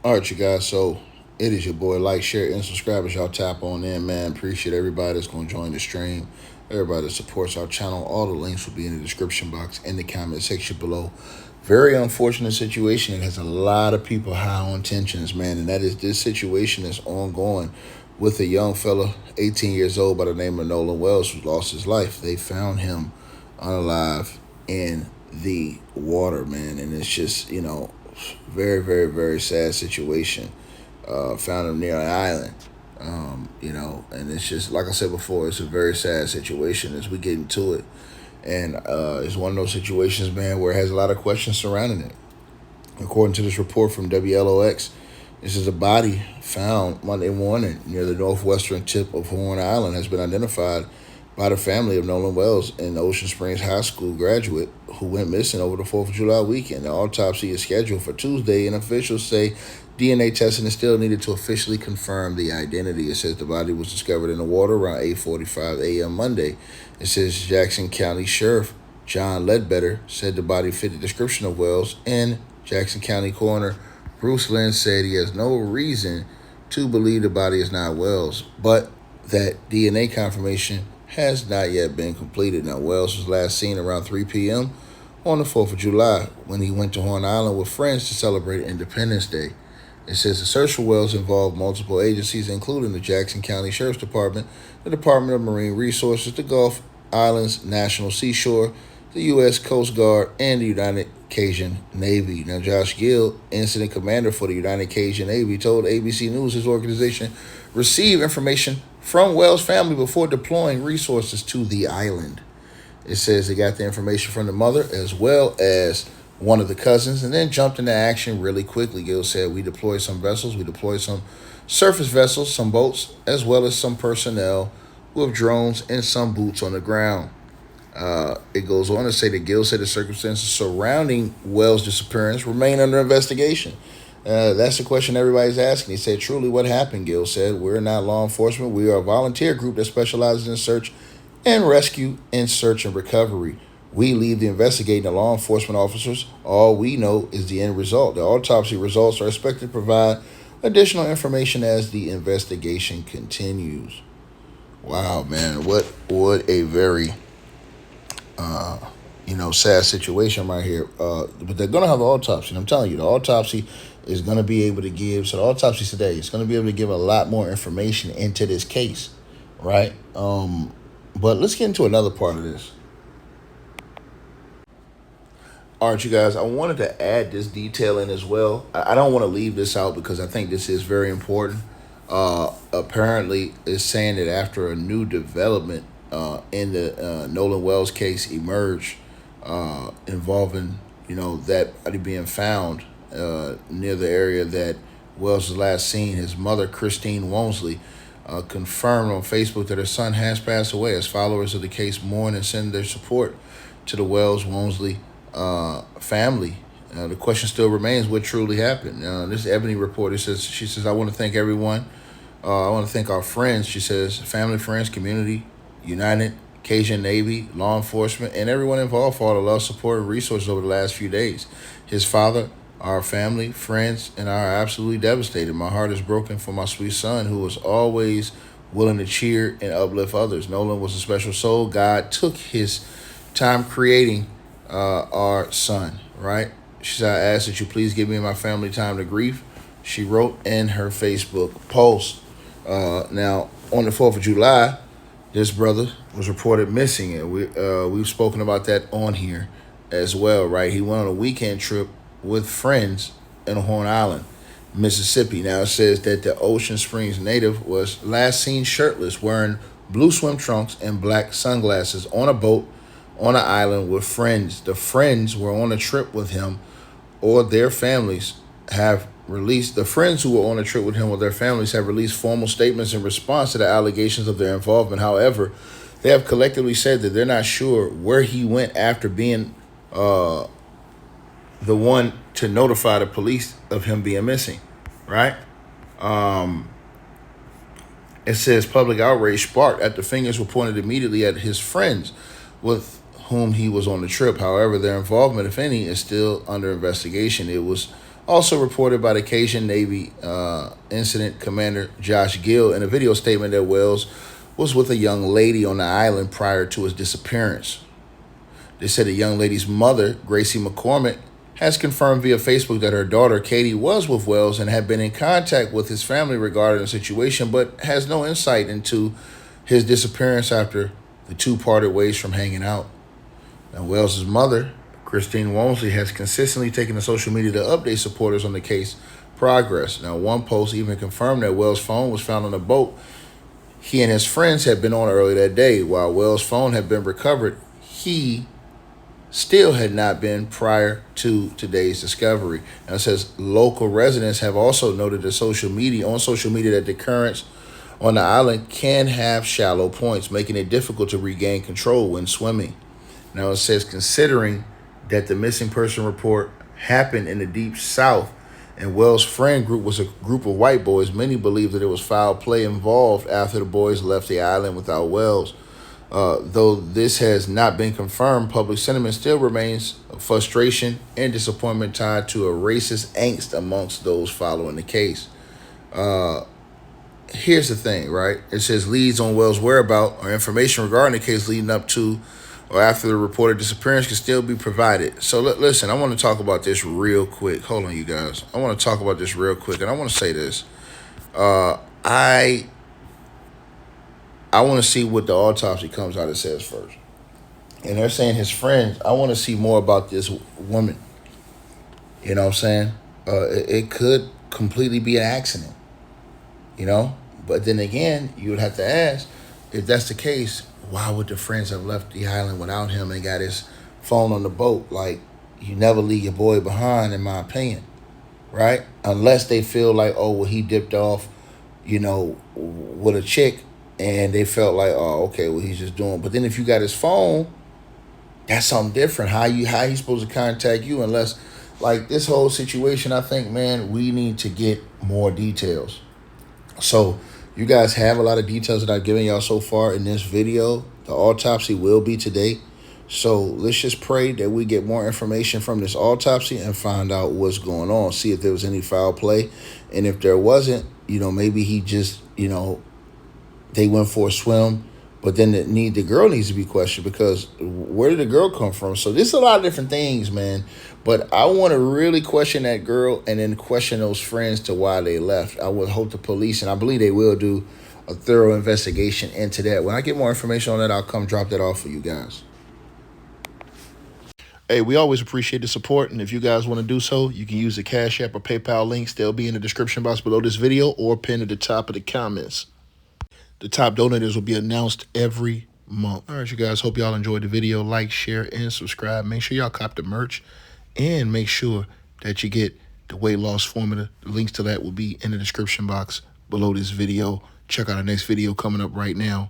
All right, you guys. So it is your boy. Like, share, and subscribe as y'all tap on in, man. Appreciate everybody that's going to join the stream. Everybody that supports our channel. All the links will be in the description box in the comment section below. Very unfortunate situation. It has a lot of people high on tensions, man. And that is this situation that's ongoing with a young fella, 18 years old, by the name of Nolan Wells, who lost his life. They found him unalive in the water, man. And it's just, very, very, very sad situation. Found him near an island. And it's just like I said before, it's a very sad situation as we get into it. And it's one of those situations, man, where it has a lot of questions surrounding it. According to this report from WLOX, this is a body found Monday morning near the northwestern tip of Horn Island has been identified by the family of Nolan Wells, an Ocean Springs High School graduate who went missing over the 4th of July weekend. The autopsy is scheduled for Tuesday, and officials say DNA testing is still needed to officially confirm the identity. It says the body was discovered in the water around 8:45 a.m. Monday. It says Jackson County Sheriff John Ledbetter said the body fit the description of Wells, and Jackson County Coroner Bruce Lynn said he has no reason to believe the body is not Wells, but that DNA confirmation has not yet been completed. Now, Wells was last seen around 3 p.m. on the 4th of July when he went to Horn Island with friends to celebrate Independence Day. It says the search for Wells involved multiple agencies, including the Jackson County Sheriff's Department, the Department of Marine Resources, the Gulf Islands National Seashore, the U.S. Coast Guard, and the United Cajun Navy. Now, Josh Gill, incident commander for the United Cajun Navy, told ABC News his organization received information from Wells' family before deploying resources to the island. It says they got the information from the mother as well as one of the cousins and then jumped into action really quickly. Gill said, we deployed some vessels, we deployed some surface vessels, some boats, as well as some personnel with drones and some boots on the ground. It goes on to say that Gill said the circumstances surrounding Wells' disappearance remain under investigation. That's the question everybody's asking. He said, truly, what happened? Gill said, we're not law enforcement. We are a volunteer group that specializes in search and rescue and search and recovery. We leave the investigating the law enforcement officers. All we know is the end result. The autopsy results are expected to provide additional information as the investigation continues. Wow, man. What a very sad situation right here. But they're going to have an autopsy. And I'm telling you, the autopsy is going to be able to give. So the autopsy today is going to be able to give a lot more information into this case, right? But let's get into another part of this. All right, you guys, I wanted to add this detail in as well. I don't want to leave this out because I think this is very important. Apparently, it's saying that after a new development in the Nolan Wells case emerged involving, that body being found near the area that Wells was last seen, his mother, Christine Womesley, confirmed on Facebook that her son has passed away. As followers of the case mourn and send their support to the Wells-Womesley family. The question still remains, what truly happened? This Ebony reporter she says, I want to thank everyone. I want to thank our friends, she says, family, friends, community, United Cajun Navy, law enforcement, and everyone involved for all the love, support, and resources over the last few days. His father, our family, friends, and I are absolutely devastated. My heart is broken for my sweet son, who was always willing to cheer and uplift others. Nolan was a special soul. God took his time creating our son, right? She said, I ask that you please give me and my family time to grieve, she wrote in her Facebook post. Now, on the 4th of July, this brother was reported missing, and we've spoken about that on here as well, right? He went on a weekend trip with friends in Horn Island, Mississippi. Now, it says that the Ocean Springs native was last seen shirtless, wearing blue swim trunks and black sunglasses on a boat on an island with friends. The friends were on a trip with him or their families have released, the friends who were on a trip with him or their families have released formal statements in response to the allegations of their involvement. However, they have collectively said that they're not sure where he went after being the one to notify the police of him being missing, right? It says public outrage sparked after fingers were pointed immediately at his friends with whom he was on the trip. However, their involvement, if any, is still under investigation. It was Also reported by the Cajun Navy Incident Commander Josh Gill in a video statement that Wells was with a young lady on the island prior to his disappearance. They said the young lady's mother, Gracie McCormick, has confirmed via Facebook that her daughter, Katie, was with Wells and had been in contact with his family regarding the situation, but has no insight into his disappearance after the two parted ways from hanging out. Now, Wells' mother, Christine Walmsley, has consistently taken to social media to update supporters on the case progress. Now, one post even confirmed that Wells' phone was found on a boat he and his friends had been on earlier that day. While Wells' phone had been recovered, he still had not been prior to today's discovery. Now it says local residents have also noted that social media that the currents on the island can have shallow points, making it difficult to regain control when swimming. Now it says considering that the missing person report happened in the deep south and Wells' friend group was a group of white boys, many believe that it was foul play involved after the boys left the island without Wells. Though this has not been confirmed, public sentiment still remains frustration and disappointment tied to a racist angst amongst those following the case. Here's the thing, right? It says leads on Wells' whereabouts or information regarding the case leading up to or after the reported disappearance can still be provided. So listen, I want to talk about this real quick. Hold on, you guys. I want to talk about this real quick, and I want to say this. I want to see what the autopsy comes out and says first. And they're saying his friends, I want to see more about this woman. You know what I'm saying? It could completely be an accident, you know? But then again, you would have to ask, if that's the case, why would the friends have left the island without him and got his phone on the boat? Like, you never leave your boy behind, in my opinion, right? Unless they feel like, oh, well, he dipped off, you know, with a chick, and they felt like, oh, okay, well, he's just doing. But then if you got his phone, that's something different. How he supposed to contact you? Unless, like, this whole situation, I think, man, we need to get more details. So you guys have a lot of details that I've given y'all so far in this video. The autopsy will be today. So let's just pray that we get more information from this autopsy and find out what's going on. See if there was any foul play. And if there wasn't, you know, maybe he just, you know, they went for a swim, but then the girl needs to be questioned because where did the girl come from? So there's a lot of different things, man. But I want to really question that girl and then question those friends to why they left. I would hope the police, and I believe they will, do a thorough investigation into that. When I get more information on that, I'll come drop that off for you guys. Hey, we always appreciate the support, and if you guys want to do so, you can use the Cash App or PayPal links. They'll be in the description box below this video or pinned at the top of the comments. The top donators will be announced every month. All right, you guys, hope y'all enjoyed the video. Like, share, and subscribe. Make sure y'all cop the merch, and make sure that you get the weight loss formula. The links to that will be in the description box below this video. Check out our next video coming up right now.